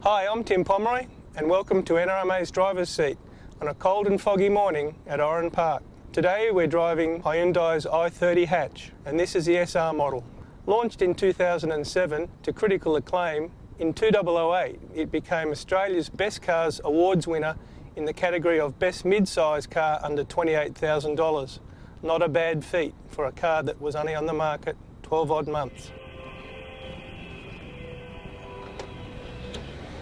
Hi, I'm Tim Pomroy and welcome to NRMA's driver's seat on a cold and foggy morning at Oran Park. Today we're driving Hyundai's i30 hatch, and this is the SR model. Launched in 2007 to critical acclaim, in 2008 it became Australia's Best Cars Awards winner in the category of Best Mid-Size Car under $28,000. Not a bad feat for a car that was only on the market 12 odd months.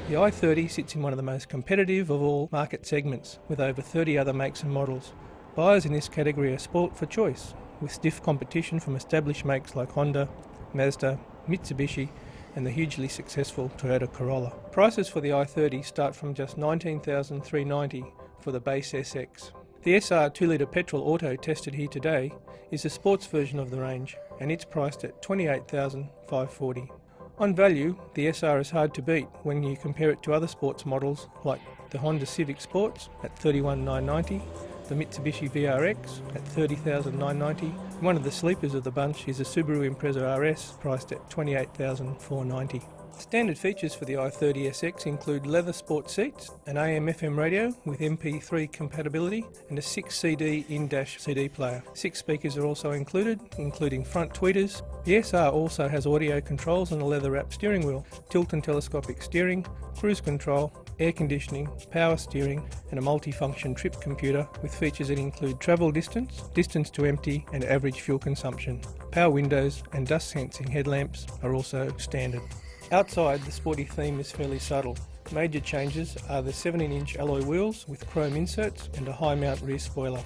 The i30 sits in one of the most competitive of all market segments, with over 30 other makes and models. Buyers in this category are spoilt for choice, with stiff competition from established makes like Honda, Mazda, Mitsubishi and the hugely successful Toyota Corolla. Prices for the i30 start from just $19,390 for the base SX. The SR 2-litre petrol auto tested here today is the sports version of the range, and it's priced at $28,540. On value, the SR is hard to beat when you compare it to other sports models like the Honda Civic Sports at $31,990, the Mitsubishi VRX at $30,990, and one of the sleepers of the bunch is the Subaru Impreza RS priced at $28,490. Standard features for the i30 SX include leather sport seats, an AM/FM radio with MP3 compatibility and a 6 CD in-dash CD player. 6 speakers are also included, including front tweeters. The SR also has audio controls and a leather-wrapped steering wheel, tilt and telescopic steering, cruise control, air conditioning, power steering and a multi-function trip computer with features that include travel distance, distance to empty and average fuel consumption. Power windows and dust sensing headlamps are also standard. Outside, the sporty theme is fairly subtle. Major changes are the 17-inch alloy wheels with chrome inserts and a high mount rear spoiler.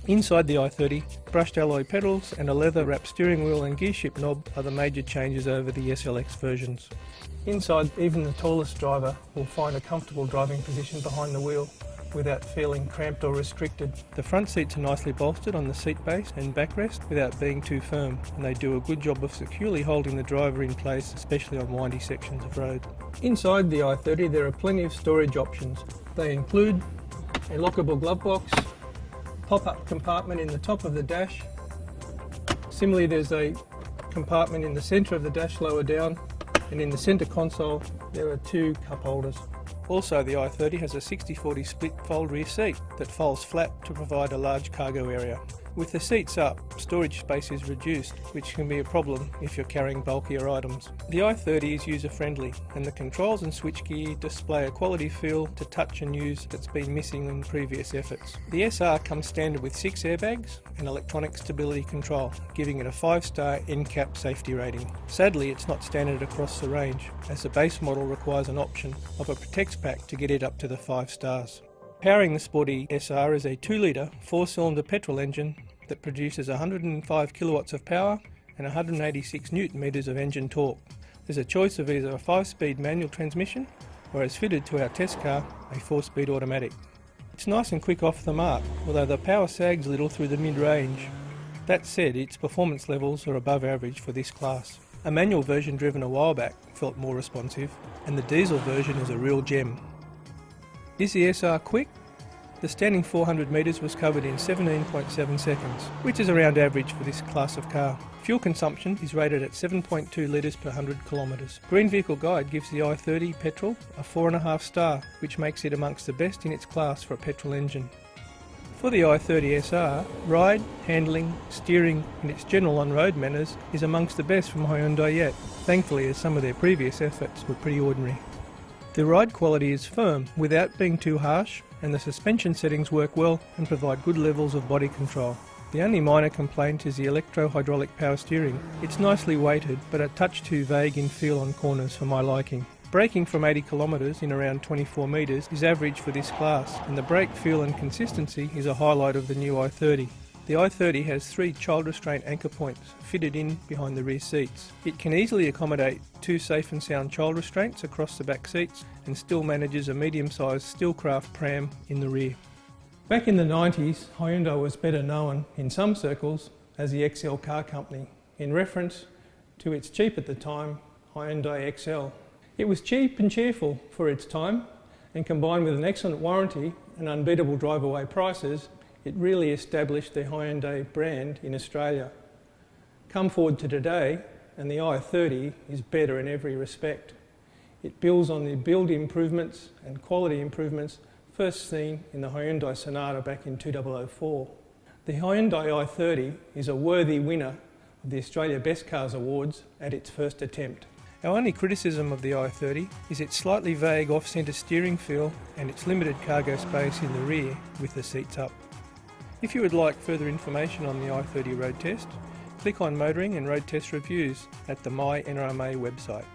Inside the i30, brushed alloy pedals and a leather-wrapped steering wheel and gearshift knob are the major changes over the SLX versions. Inside, even the tallest driver will find a comfortable driving position behind the wheel without feeling cramped or restricted. The front seats are nicely bolstered on the seat base and backrest without being too firm, and they do a good job of securely holding the driver in place, especially on windy sections of road. Inside the i30 there are plenty of storage options. They include a lockable glove box, pop-up compartment in the top of the dash. Similarly, there's a compartment in the centre of the dash lower down, and in the centre console there are 2 cup holders. Also, the i30 has a 60/40 split fold rear seat that folds flat to provide a large cargo area. With the seats up, storage space is reduced, which can be a problem if you're carrying bulkier items. The i30 is user-friendly, and the controls and switchgear display a quality feel to touch and use that's been missing in previous efforts. The SR comes standard with 6 airbags and electronic stability control, giving it a 5-star NCAP safety rating. Sadly, it's not standard across the range, as the base model requires an option of a Protect Pack to get it up to the 5 stars. Powering the sporty SR is a 2-litre 4-cylinder petrol engine that produces 105 kilowatts of power and 186 newton meters of engine torque. There's a choice of either a 5-speed manual transmission or, as fitted to our test car, a 4-speed automatic. It's nice and quick off the mark, although the power sags a little through the mid-range. That said, its performance levels are above average for this class. A manual version driven a while back felt more responsive, and the diesel version is a real gem. Is the SR quick? The standing 400 metres was covered in 17.7 seconds, which is around average for this class of car. Fuel consumption is rated at 7.2 litres per 100 kilometres. Green Vehicle Guide gives the i30 petrol a 4.5 star, which makes it amongst the best in its class for a petrol engine. For the i30 SR, ride, handling, steering and its general on-road manners is amongst the best from Hyundai yet, thankfully, as some of their previous efforts were pretty ordinary. The ride quality is firm without being too harsh, and the suspension settings work well and provide good levels of body control. The only minor complaint is the electro-hydraulic power steering. It's nicely weighted, but a touch too vague in feel on corners for my liking. Braking from 80 kilometres in around 24 metres is average for this class, and the brake feel and consistency is a highlight of the new i30. The i30 has 3 child restraint anchor points fitted in behind the rear seats. It can easily accommodate 2 safe and sound child restraints across the back seats and still manages a medium-sized Steelcraft pram in the rear. Back in the 90s, Hyundai was better known in some circles as the XL car company, in reference to its cheap at the time Hyundai XL. It was cheap and cheerful for its time, and combined with an excellent warranty and unbeatable drive-away prices, it really established the Hyundai brand in Australia. Come forward to today, and the i30 is better in every respect. It builds on the build improvements and quality improvements first seen in the Hyundai Sonata back in 2004. The Hyundai i30 is a worthy winner of the Australia Best Cars Awards at its first attempt. Our only criticism of the i30 is its slightly vague off-centre steering feel and its limited cargo space in the rear with the seats up. If you would like further information on the i30 road test, click on Motoring and Road Test Reviews at the My NRMA website.